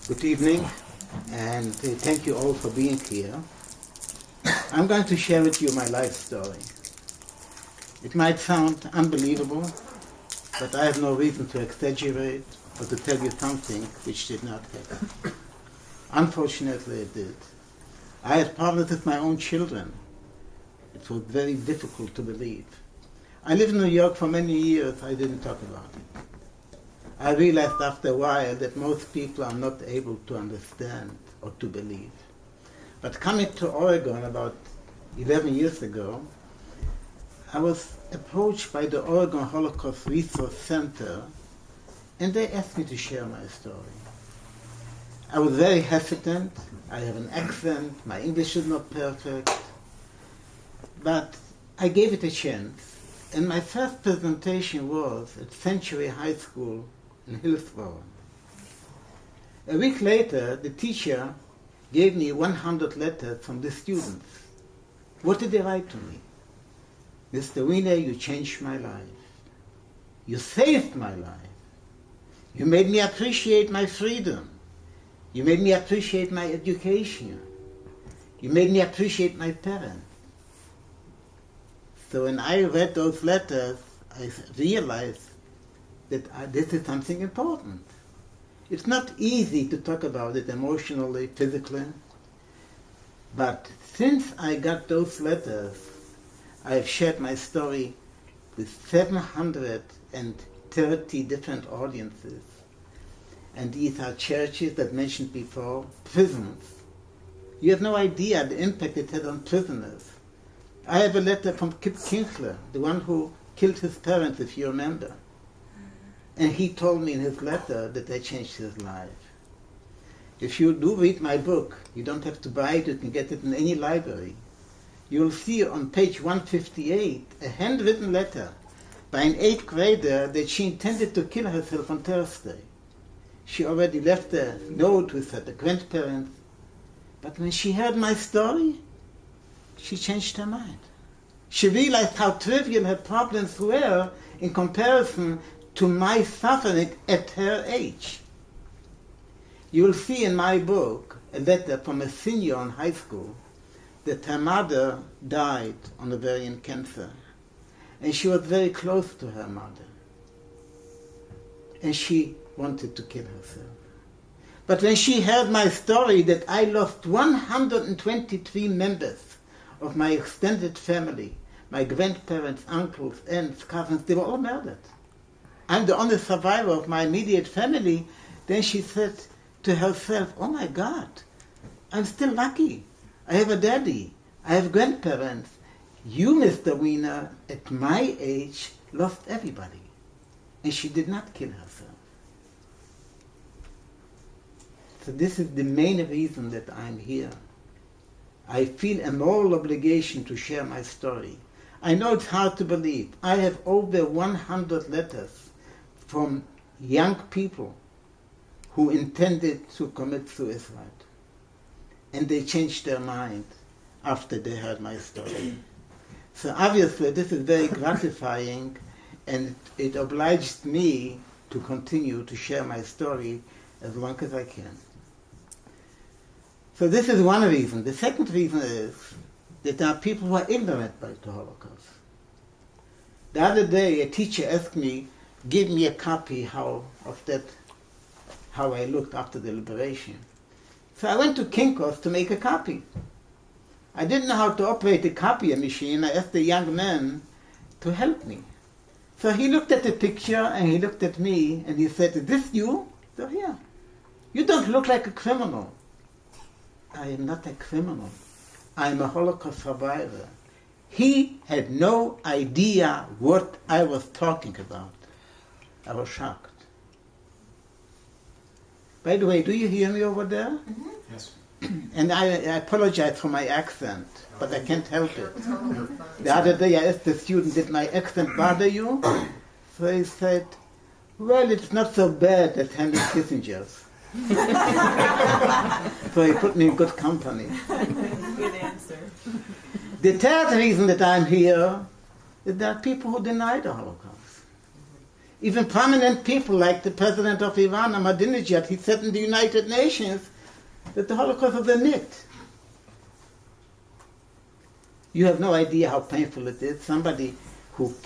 Good evening, and thank you all for being here. I'm going to share with you my life story. It might sound unbelievable, but I have no reason to exaggerate or to tell you something which did not happen. Unfortunately, it did. I had problems with my own children. It was very difficult to believe. I lived in New York for many years. I didn't talk about it. I realized after a while that most people are not able to understand or to believe. But coming to Oregon about 11 years ago, I was approached by the Oregon Holocaust Resource Center, and they asked me to share my story. I was very hesitant. I have an accent. My English is not perfect. But I gave it a chance. And my first presentation was at Century High School in Hillsborough. A week later, the teacher gave me 100 letters from the students. What did they write to me? Mr. Wiener, you changed my life. You saved my life. You made me appreciate my freedom. You made me appreciate my education. You made me appreciate my parents. So when I read those letters, I realized that this is something important. It's not easy to talk about it emotionally, physically, but since I got those letters, I have shared my story with 730 different audiences. And these are churches that mentioned before, prisons. You have no idea the impact it had on prisoners. I have a letter from Kip Kinsler, the one who killed his parents, if you remember. And he told me in his letter that I changed his life. If you do read my book, you don't have to buy it, you can get it in any library. You'll see on page 158 a handwritten letter by an 8th grader that she intended to kill herself on Thursday. She already left a note with her grandparents, but when she heard my story, she changed her mind. She realized how trivial her problems were in comparison to my suffering at her age. You will see in my book a letter from a senior in high school that her mother died on ovarian cancer. And she was very close to her mother. And she wanted to kill herself. But when she heard my story that I lost 123 members of my extended family, my grandparents, uncles, aunts, cousins, they were all murdered. I'm the only survivor of my immediate family. Then she said to herself, oh my God, I'm still lucky. I have a daddy. I have grandparents. You, Mr. Wiener, at my age, lost everybody. And she did not kill herself. So this is the main reason that I'm here. I feel a moral obligation to share my story. I know it's hard to believe. I have over 100 letters from young people who intended to commit suicide. And they changed their mind after they heard my story. So obviously this is very gratifying, and it obliged me to continue to share my story as long as I can. So this is one reason. The second reason is that there are people who are ignorant about the Holocaust. The other day, a teacher asked me, give me a copy how I looked after the liberation. So I went to Kinko's to make a copy. I didn't know how to operate the copier machine. I asked the young man to help me. So he looked at the picture and he looked at me and he said, is this you? So yeah. You don't look like a criminal. I am not a criminal. I am a Holocaust survivor. He had no idea what I was talking about. I was shocked. By the way, do you hear me over there? Mm-hmm. Yes. And I apologize for my accent, but I can't help it. The other day I asked the student, did my accent bother you? So he said, well, it's not so bad as Henry Kissinger's. So he put me in good company. Good answer. The third reason that I'm here is there are people who deny the Holocaust. Even prominent people like the president of Iran, Ahmadinejad, he said in the United Nations that the Holocaust was a myth. You have no idea how painful it is. Somebody who's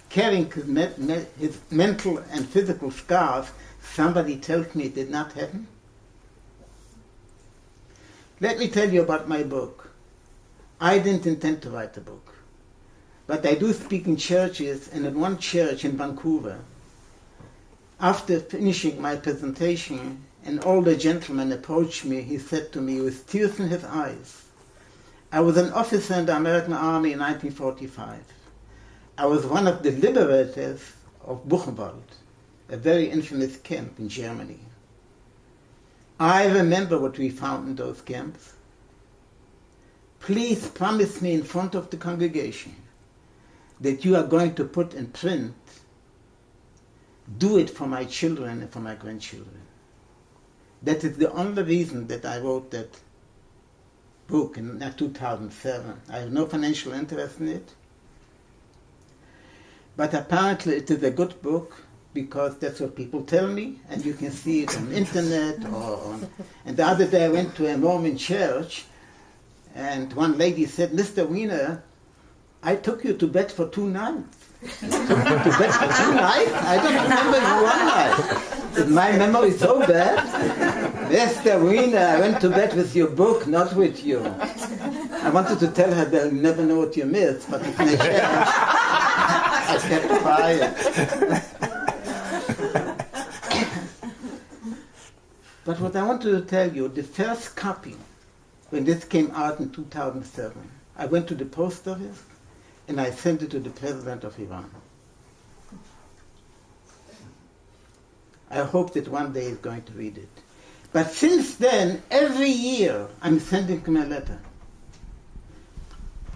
carrying his mental and physical scars, somebody tells me it did not happen. Let me tell you about my book. I didn't intend to write a book, but I do speak in churches, and in one church in Vancouver, after finishing my presentation, an older gentleman approached me. He said to me with tears in his eyes, I was an officer in the American Army in 1945. I was one of the liberators of Buchenwald, a very infamous camp in Germany. I remember what we found in those camps. Please promise me in front of the congregation that you are going to put in print, do it for my children and for my grandchildren. That is the only reason that I wrote that book in 2007. I have no financial interest in it. But apparently it is a good book because that's what people tell me, and you can see it on the internet or on... And the other day I went to a Mormon church, and one lady said, Mr. Wiener, I took you to bed for 2 nights. To bed for 2 nights? I don't remember you one night. Is my memory so bad? Mr. Wiener, I went to bed with your book, not with you. I wanted to tell her they'll never know what you missed, but it's my chance. I kept quiet. But what I wanted to tell you, the first copy, when this came out in 2007, I went to the post office and I sent it to the president of Iran. I hope that one day he's going to read it. But since then, every year, I'm sending him a letter,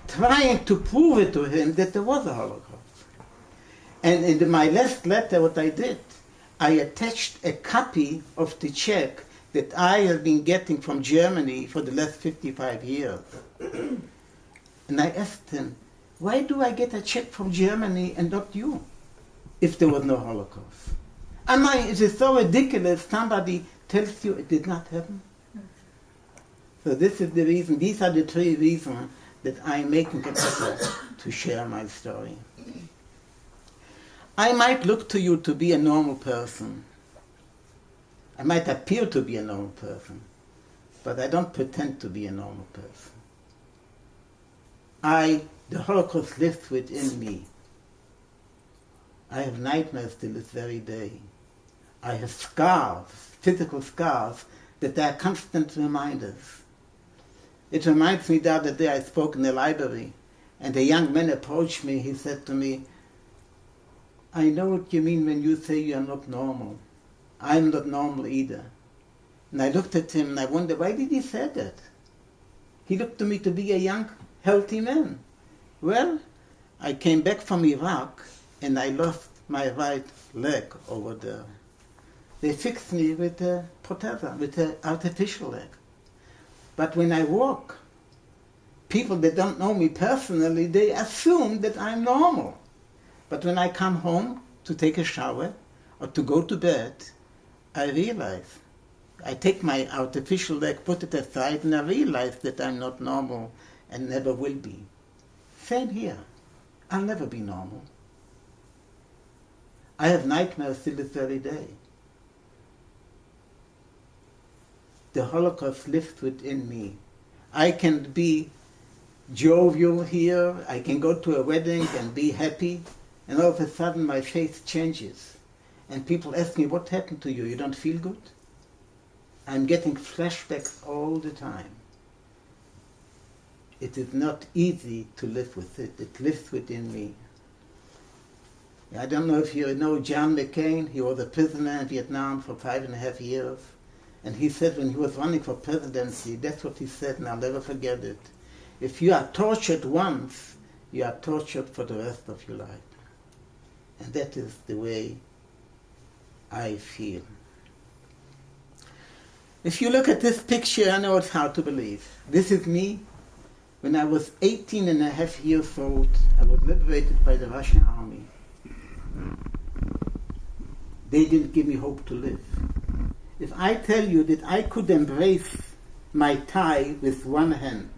trying to prove it to him that there was a Holocaust. And in my last letter, what I did, I attached a copy of the check that I have been getting from Germany for the last 55 years. And I asked him, why do I get a check from Germany and not you, if there was no Holocaust? It is so ridiculous somebody tells you it did not happen. So this is the reason, these are the 3 reasons that I'm making an effort to share my story. I might look to you to be a normal person. I might appear to be a normal person, but I don't pretend to be a normal person. The Holocaust lives within me. I have nightmares till this very day. I have scars, physical scars, that are constant reminders. It reminds me the other day I spoke in the library, and a young man approached me. He said to me, I know what you mean when you say you are not normal. I'm not normal either. And I looked at him and I wondered, why did he say that? He looked to me to be a young, healthy man. Well, I came back from Iraq and I lost my right leg over there. They fixed me with a prothesa, with an artificial leg. But when I walk, people that don't know me personally, they assume that I'm normal. But when I come home to take a shower or to go to bed, I realize, I take my artificial leg, put it aside, and I realize that I'm not normal and never will be. Same here. I'll never be normal. I have nightmares till this very day. The Holocaust lives within me. I can be jovial here, I can go to a wedding and be happy, and all of a sudden my face changes. And people ask me, what happened to you? You don't feel good? I'm getting flashbacks all the time. It is not easy to live with it. It lives within me. I don't know if you know John McCain. He was a prisoner in Vietnam for 5.5 years. And he said when he was running for presidency, that's what he said, and I'll never forget it. If you are tortured once, you are tortured for the rest of your life. And that is the way I feel. If you look at this picture, I know it's hard to believe. This is me. When I was 18.5 years old, I was liberated by the Russian army. they didn't give me hope to live. If I tell you that I could embrace my tie with one hand,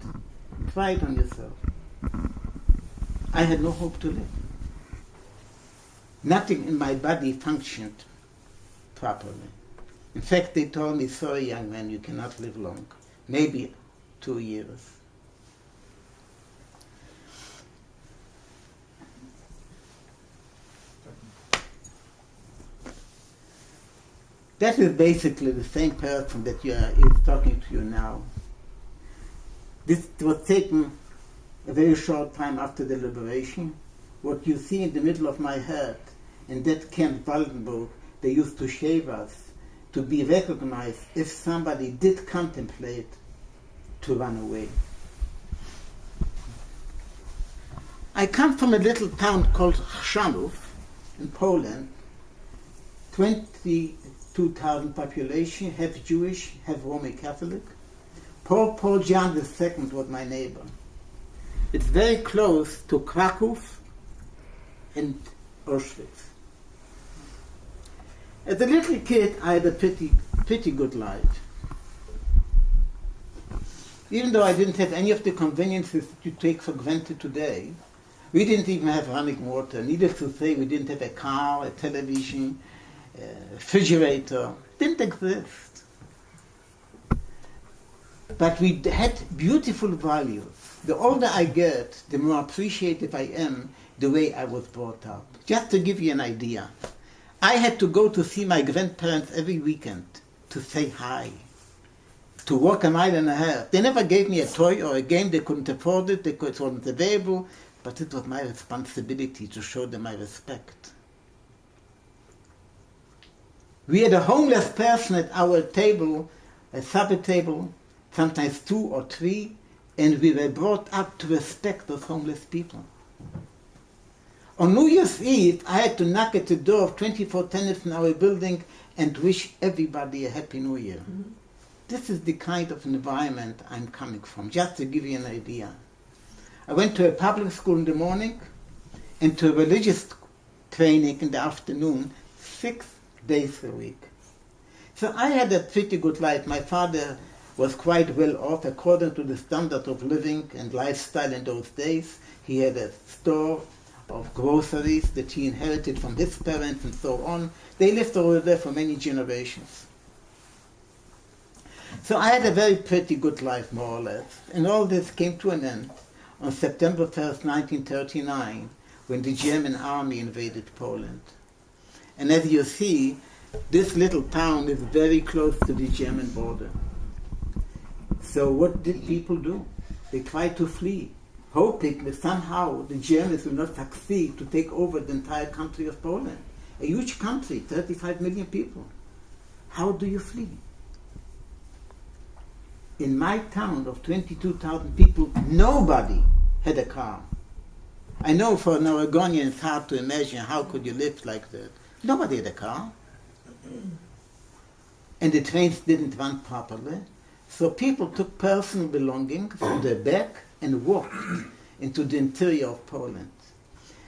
try it on yourself. I had no hope to live. Nothing in my body functioned properly. In fact, they told me, sorry, young man, you cannot live long. Maybe 2 years. That is basically the same person that is talking to you now. This was taken a very short time after the liberation. What you see in the middle of my head, in that Camp Waldenburg, they used to shave us to be recognized if somebody did contemplate to run away. I come from a little town called Chrzanów in Poland, 22,000 population, half Jewish, half Roman Catholic. Paul John II was my neighbor. It's very close to Krakow and Auschwitz. As a little kid, I had a pretty good life. Even though I didn't have any of the conveniences that you take for granted today, we didn't even have running water. Needless to say, we didn't have a car, a television, a refrigerator. Didn't exist. But we had beautiful values. The older I get, the more appreciative I am the way I was brought up. Just to give you an idea, I had to go to see my grandparents every weekend to say hi, to walk a mile and a half. They never gave me a toy or a game. They couldn't afford it. It wasn't available. But it was my responsibility to show them my respect. We had a homeless person at our table, a supper table, sometimes 2 or 3, and we were brought up to respect those homeless people. On New Year's Eve, I had to knock at the door of 24 tenants in our building and wish everybody a Happy New Year. Mm-hmm. This is the kind of environment I'm coming from, just to give you an idea. I went to a public school in the morning and to a religious training in the afternoon, 6 days a week. So I had a pretty good life. My father was quite well off according to the standard of living and lifestyle in those days. He had a store of groceries that he inherited from his parents and so on. They lived over there for many generations. So I had a very pretty good life, more or less. And all this came to an end on September 1st, 1939, when the German army invaded Poland. And as you see, this little town is very close to the German border. So what did people do? They tried to flee, hoping that somehow the Germans will not succeed to take over the entire country of Poland. A huge country, 35 million people. How do you flee? In my town of 22,000 people, nobody had a car. I know for an Oregonian it's hard to imagine how could you live like that. Nobody had a car. And the trains didn't run properly. So people took personal belongings on their back and walked into the interior of Poland.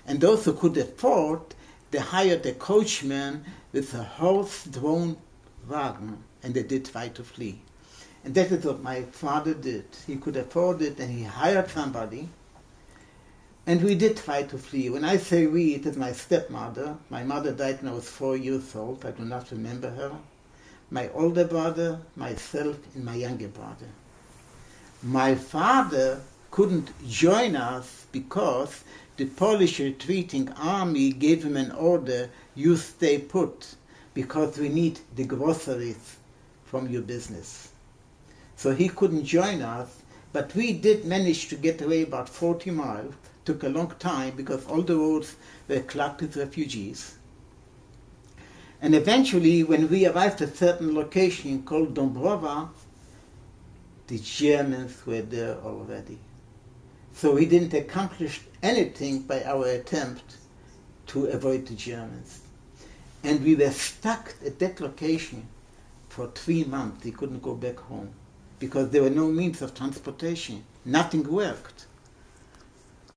And those who could afford, they hired a coachman with a horse-drawn wagon, and they did try to flee. And that is what my father did. He could afford it, and he hired somebody. And we did try to flee. When I say we, it is my stepmother. My mother died when I was 4 years old. I do not remember her. My older brother, myself, and my younger brother. My father couldn't join us because the Polish retreating army gave him an order, you stay put, because we need the groceries from your business. So he couldn't join us, but we did manage to get away about 40 miles. Took a long time because all the roads were clogged with refugees. And eventually, when we arrived at a certain location called Dąbrowa, the Germans were there already. So we didn't accomplish anything by our attempt to avoid the Germans. And we were stuck at that location for 3 months. We couldn't go back home because there were no means of transportation. Nothing worked.